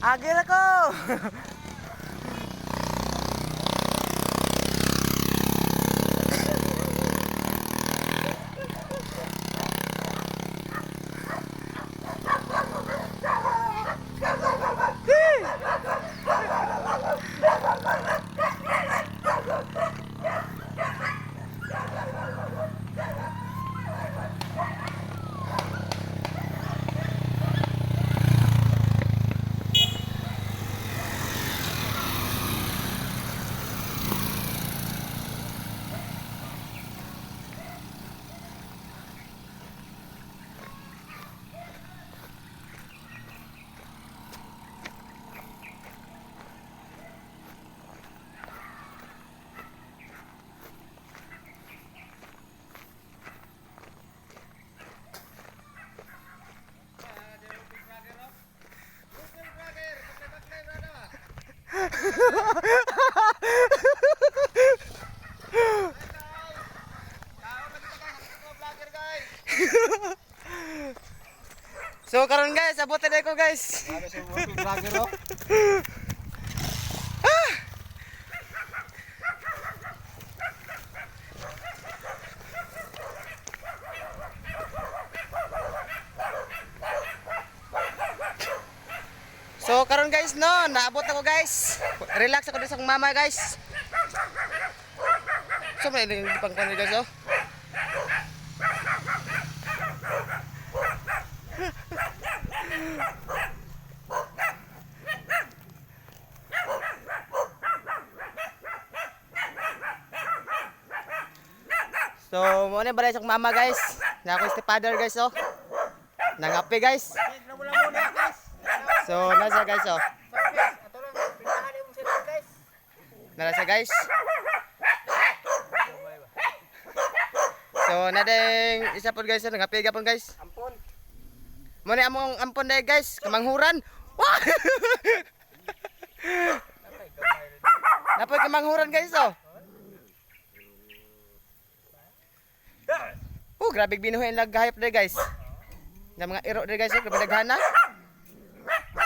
Agil ako. So karon guys, abutin na ko guys. Ano sa working vlogger oh? So karon guys no, naabot ako guys. Relax ako sa mama guys. So may pang kanil guys oh. So mo na balay sa mama guys. Na ako stepfather guys oh. Nangapi guys. So nasa guys oh. Nasa guys. So nadeng isa pod guys nangapi gapon guys. Ampon. Mo ni among ampon dai guys, kamanghuran. Wah! Napoy kamanghuran guys oh. Oh, grabe binuhin lang gahayop dai guys. Na mga iro dai guys, grabe daghana.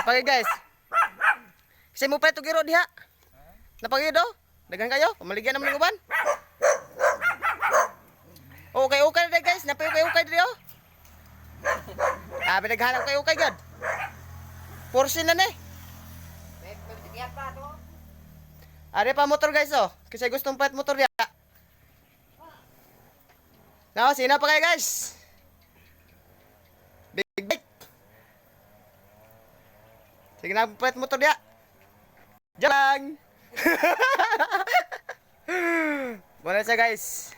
Pagi guys. Kasi mo pa ito giro diha. Napagi do? Daghan kayo? Pamaligyan naman ng uban. Okay, okay dai guys. Napay okay diri oh. Ah, pinaghanap kayo okay god. Portion na ni. Are pa motor guys oh. Kasi gustong pait motor diha. Now, sino pa kayo guys? Big bike. Sige na, pait motor diha. Diyan. Muna siya guys.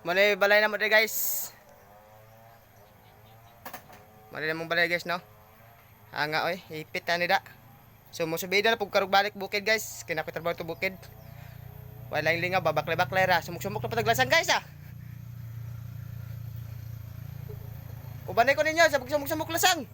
Muna balay na mo dito guys. Muna na mong balay guys no. Hanga oy, ipit na nida. So musubida na pug karug balik bukid guys. Kinapitrabaho to bukid. Wala lang lingaw babaklay-baklay ra. Sumuk-sumuk na pataglasan guys ah. Ubanay ko ninyo sa pagsumuk-sumuk lasang.